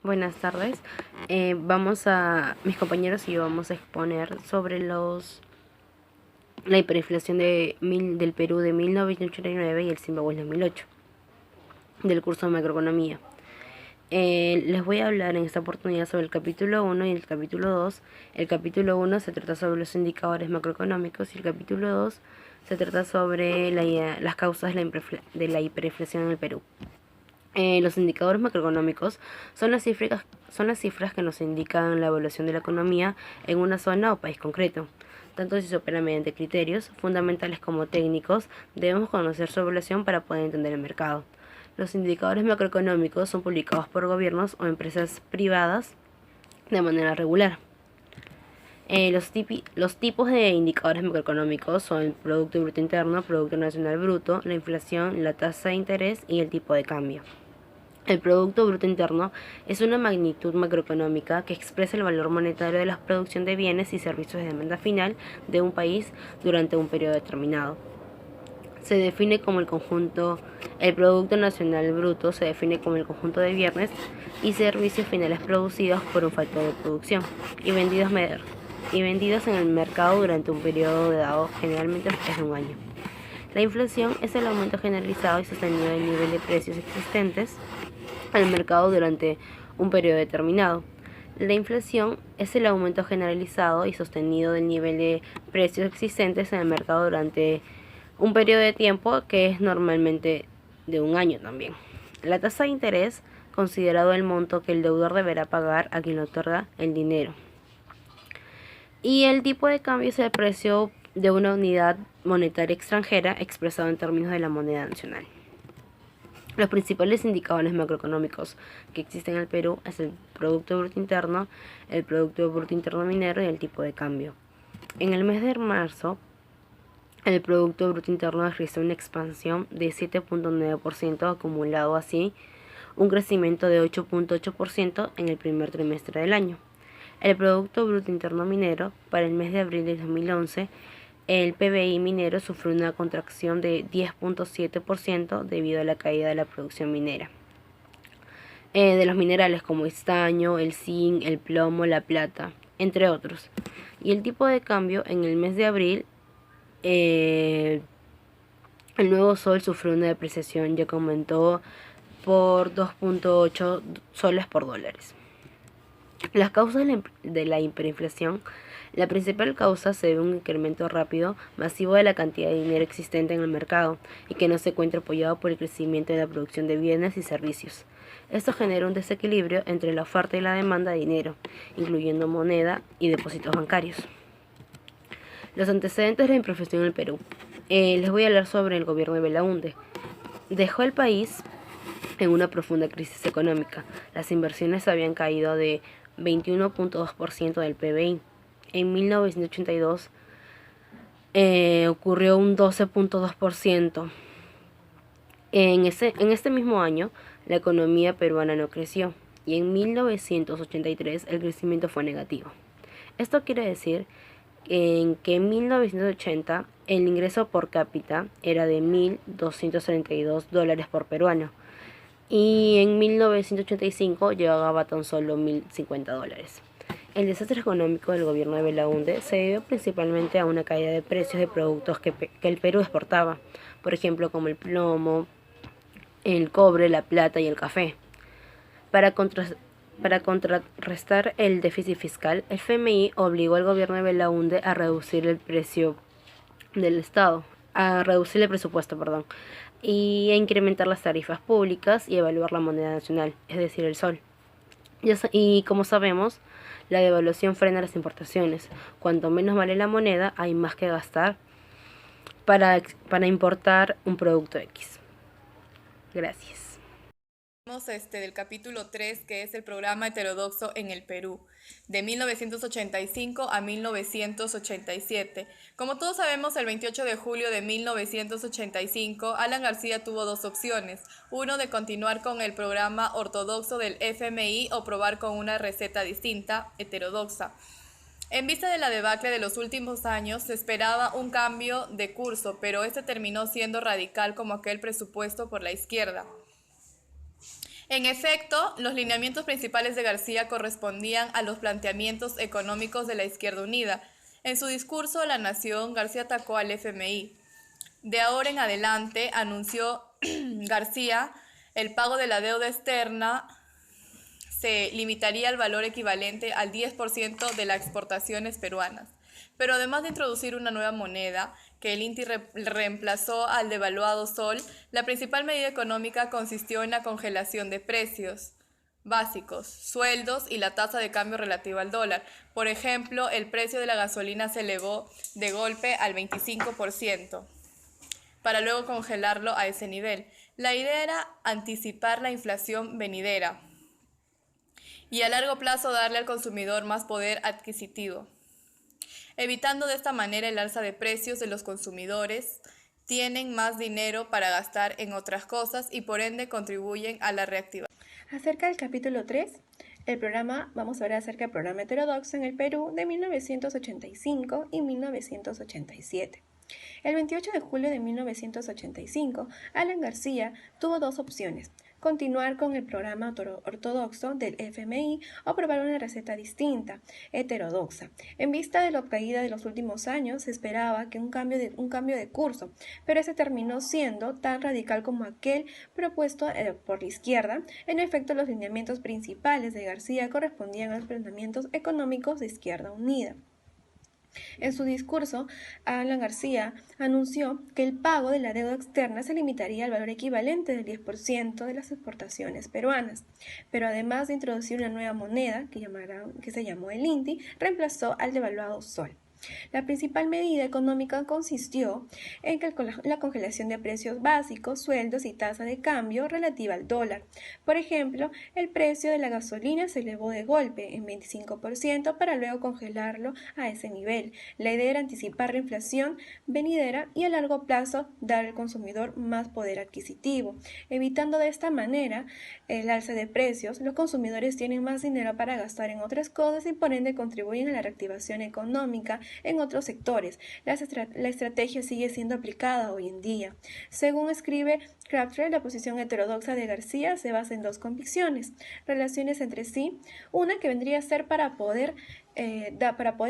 Buenas tardes. Mis compañeros y yo vamos a exponer sobre la hiperinflación del Perú de 1989 y el Zimbabue en 2008, del curso de macroeconomía. Les voy a hablar en esta oportunidad sobre el capítulo 1 y el capítulo 2. El capítulo 1 se trata sobre los indicadores macroeconómicos y el capítulo 2 se trata sobre las causas de la hiperinflación en el Perú. Los indicadores macroeconómicos son las cifras que nos indican la evolución de la economía en una zona o país concreto. Tanto si se opera mediante criterios fundamentales como técnicos, debemos conocer su evolución para poder entender el mercado. Los indicadores macroeconómicos son publicados por gobiernos o empresas privadas de manera regular. Los tipos de indicadores macroeconómicos son el Producto Bruto Interno, Producto Nacional Bruto, la inflación, la tasa de interés y el tipo de cambio. El Producto Bruto Interno es una magnitud macroeconómica que expresa el valor monetario de la producción de bienes y servicios de demanda final de un país durante un periodo determinado. Se define como el Producto Nacional Bruto se define como el conjunto de bienes y servicios finales producidos por un factor de producción y vendidos en el mercado durante un periodo dado, generalmente es de un año. La inflación es el aumento generalizado y sostenido del nivel de precios existentes al mercado durante un periodo determinado. La inflación es el aumento generalizado y sostenido del nivel de precios existentes en el mercado durante un periodo de tiempo que es normalmente de un año también. La tasa de interés, considerado el monto que el deudor deberá pagar a quien le otorga el dinero. Y el tipo de cambio es el precio de una unidad monetaria extranjera expresado en términos de la moneda nacional. Los principales indicadores macroeconómicos que existen en el Perú es el Producto Bruto Interno, el Producto Bruto Interno Minero y el tipo de cambio. En el mes de marzo, el Producto Bruto Interno registró una expansión de 7.9% acumulado, así un crecimiento de 8.8% en el primer trimestre del año. El Producto Bruto Interno Minero para el mes de abril de 2011, el PBI minero sufrió una contracción de 10.7% debido a la caída de la producción minera. De los minerales como estaño, el zinc, el plomo, la plata, entre otros. Y el tipo de cambio en el mes de abril, el nuevo sol sufrió una depreciación ya que aumentó por 2.8 soles por dólares. Las causas de la hiperinflación. La principal causa se debe a un incremento rápido, masivo de la cantidad de dinero existente en el mercado y que no se encuentra apoyado por el crecimiento de la producción de bienes y servicios. Esto genera un desequilibrio entre la oferta y la demanda de dinero, incluyendo moneda y depósitos bancarios. Los antecedentes de la hiperinflación en el Perú. Les voy a hablar sobre el gobierno de Belaúnde. Dejó el país en una profunda crisis económica. Las inversiones habían caído de 21.2% del PBI. En 1982 ocurrió un 12.2%. En este mismo año, la economía peruana no creció y en 1983 el crecimiento fue negativo. Esto quiere decir que en 1980 el ingreso por cápita era de $1.232 por peruano y en 1985 llegaba tan solo $1.050. El desastre económico del gobierno de Belaúnde se debió principalmente a una caída de precios de productos que el Perú exportaba, por ejemplo como el plomo, el cobre, la plata y el café. Para contrarrestar el déficit fiscal, el FMI obligó al gobierno de Belaúnde a reducir el precio del Estado, a reducir el presupuesto, y a incrementar las tarifas públicas y evaluar la moneda nacional, es decir, el sol. Y como sabemos, la devaluación frena las importaciones. Cuanto menos vale la moneda, hay más que gastar para importar un producto X. Gracias. Del capítulo 3, que es el programa heterodoxo en el Perú, de 1985 a 1987. Como todos sabemos, el 28 de julio de 1985, Alan García tuvo dos opciones: uno, de continuar con el programa ortodoxo del FMI o probar con una receta distinta, heterodoxa. En vista de la debacle de los últimos años, se esperaba un cambio de curso, pero este terminó siendo radical como aquel presupuesto por la izquierda. En efecto, los lineamientos principales de García correspondían a los planteamientos económicos de la Izquierda Unida. En su discurso a la Nación, García atacó al FMI. De ahora en adelante, anunció García, el pago de la deuda externa se limitaría al valor equivalente al 10% de las exportaciones peruanas. Pero además de introducir una nueva moneda, que el INTI reemplazó al devaluado sol, la principal medida económica consistió en la congelación de precios básicos, sueldos y la tasa de cambio relativa al dólar. Por ejemplo, el precio de la gasolina se elevó de golpe al 25%, para luego congelarlo a ese nivel. La idea era anticipar la inflación venidera y a largo plazo darle al consumidor más poder adquisitivo, evitando de esta manera el alza de precios de los consumidores. Tienen más dinero para gastar en otras cosas y por ende contribuyen a la reactivación. Acerca del capítulo 3, vamos a ver acerca del programa heterodoxo en el Perú de 1985 y 1987. El 28 de julio de 1985, Alan García tuvo dos opciones: continuar con el programa ortodoxo del FMI o probar una receta distinta, heterodoxa. En vista de la caída de los últimos años, se esperaba que un cambio de curso, pero ese terminó siendo tan radical como aquel propuesto por la izquierda. En efecto, los lineamientos principales de García correspondían a los planteamientos económicos de Izquierda Unida. En su discurso, Alan García anunció que el pago de la deuda externa se limitaría al valor equivalente del 10% de las exportaciones peruanas, pero además de introducir una nueva moneda, que se llamó el INTI, reemplazó al devaluado sol. La principal medida económica consistió en la congelación de precios básicos, sueldos y tasa de cambio relativa al dólar. Por ejemplo, el precio de la gasolina se elevó de golpe en 25% para luego congelarlo a ese nivel. La idea era anticipar la inflación venidera y a largo plazo dar al consumidor más poder adquisitivo. Evitando de esta manera el alza de precios, los consumidores tienen más dinero para gastar en otras cosas y por ende contribuyen a la reactivación económica en otros sectores. La estrategia sigue siendo aplicada hoy en día. Según escribe Crabtree, la posición heterodoxa de García se basa en dos convicciones: relaciones entre sí, una que vendría a ser para poder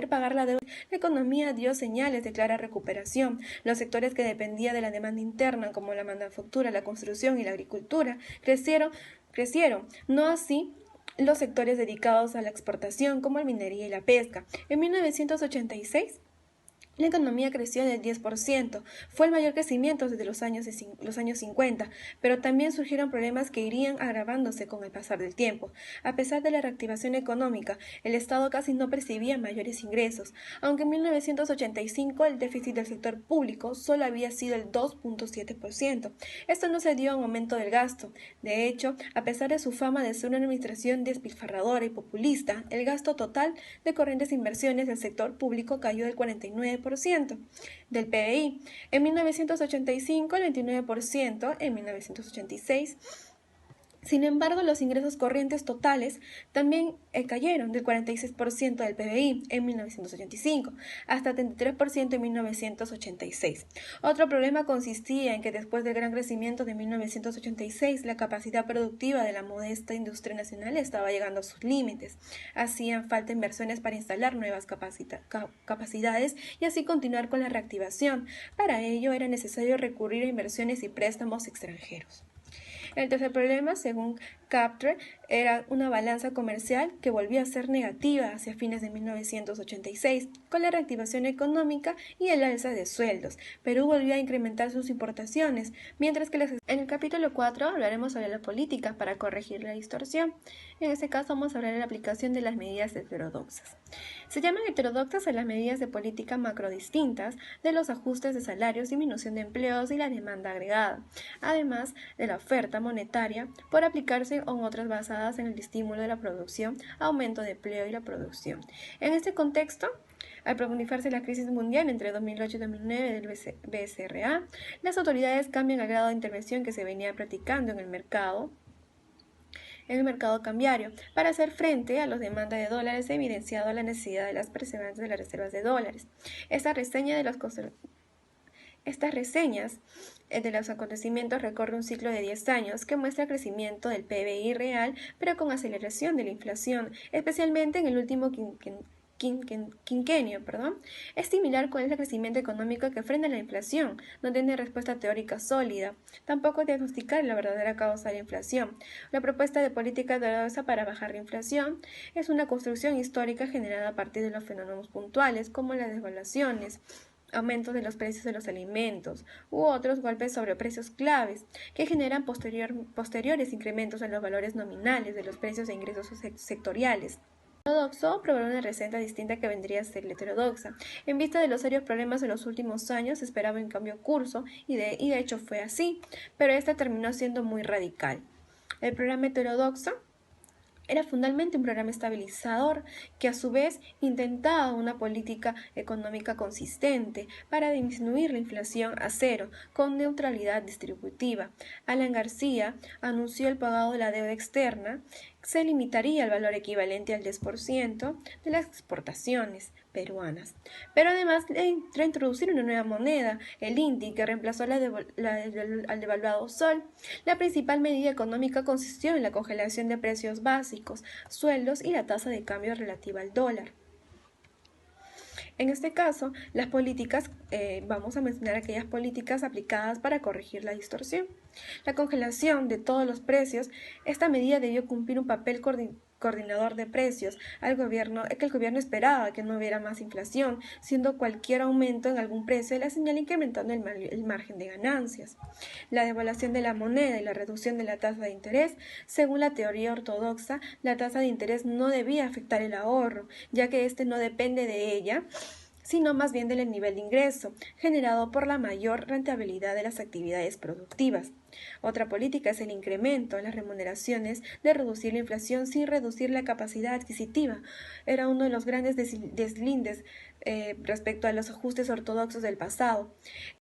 pagar la deuda. La economía dio señales de clara recuperación. Los sectores que dependían de la demanda interna, como la manufactura, la construcción y la agricultura, crecieron, no así los sectores dedicados a la exportación, como la minería y la pesca. En 1986, la economía creció del 10%, fue el mayor crecimiento desde los años 50, pero también surgieron problemas que irían agravándose con el pasar del tiempo. A pesar de la reactivación económica, el Estado casi no percibía mayores ingresos, aunque en 1985 el déficit del sector público solo había sido el 2.7%. Esto no se dio a un aumento del gasto. De hecho, a pesar de su fama de ser una administración despilfarradora y populista, el gasto total de corrientes inversiones del sector público cayó del 49% del PBI en 1985, el 29% en 1986. Sin embargo, los ingresos corrientes totales también cayeron del 46% del PBI en 1985 hasta 33% en 1986. Otro problema consistía en que después del gran crecimiento de 1986, la capacidad productiva de la modesta industria nacional estaba llegando a sus límites. Hacían falta inversiones para instalar nuevas capacidades y así continuar con la reactivación. Para ello era necesario recurrir a inversiones y préstamos extranjeros. El tercer problema, según Crabtree, era una balanza comercial que volvió a ser negativa hacia fines de 1986, con la reactivación económica y el alza de sueldos. Perú volvió a incrementar sus importaciones, mientras que en el capítulo 4 hablaremos sobre la política para corregir la distorsión. En este caso vamos a hablar de la aplicación de las medidas heterodoxas. Se llaman heterodoxas a las medidas de política macrodistintas de los ajustes de salarios, disminución de empleos y la demanda agregada, además de la oferta monetaria por aplicarse en otras basadas en el estímulo de la producción, aumento de empleo y la producción. En este contexto, al profundizarse la crisis mundial entre 2008 y 2009 del BCRA, las autoridades cambian el grado de intervención que se venía practicando en el mercado cambiario para hacer frente a las demandas de dólares, evidenciado la necesidad de las preservantes de las reservas de dólares. Esta reseña de los Estas reseñas de los acontecimientos recorre un ciclo de 10 años que muestra el crecimiento del PBI real, pero con aceleración de la inflación, especialmente en el último quinquenio. Es similar con el crecimiento económico que frena la inflación, no tiene respuesta teórica sólida, tampoco diagnosticar la verdadera causa de la inflación. La propuesta de política heterodoxa para bajar la inflación es una construcción histórica generada a partir de los fenómenos puntuales como las devaluaciones, aumentos de los precios de los alimentos u otros golpes sobre precios claves que generan posteriores incrementos en los valores nominales de los precios e ingresos sectoriales. El ortodoxo provee una receta distinta que vendría a ser la heterodoxa. En vista de los serios problemas de los últimos años, se esperaba un cambio curso y de hecho fue así, pero esta terminó siendo muy radical. El programa heterodoxo era fundamentalmente un programa estabilizador que a su vez intentaba una política económica consistente para disminuir la inflación a cero con neutralidad distributiva. Alan García anunció el pagado de la deuda externa se limitaría al valor equivalente al 10% de las exportaciones peruanas, pero además reintroducir una nueva moneda, el INTI, que reemplazó al devaluado sol. La principal medida económica consistió en la congelación de precios básicos, sueldos y la tasa de cambio relativa al dólar. En este caso, las políticas, vamos a mencionar aquellas políticas aplicadas para corregir la distorsión. La congelación de todos los precios, esta medida debió cumplir un papel coordinador de precios al gobierno, que el gobierno esperaba que no hubiera más inflación, siendo cualquier aumento en algún precio la señal incrementando el margen de ganancias. La devaluación de la moneda y la reducción de la tasa de interés, según la teoría ortodoxa, la tasa de interés no debía afectar el ahorro, ya que este no depende de ella, sino más bien del nivel de ingreso, generado por la mayor rentabilidad de las actividades productivas. Otra política es el incremento en las remuneraciones de reducir la inflación sin reducir la capacidad adquisitiva. Era uno de los grandes deslindes respecto a los ajustes ortodoxos del pasado.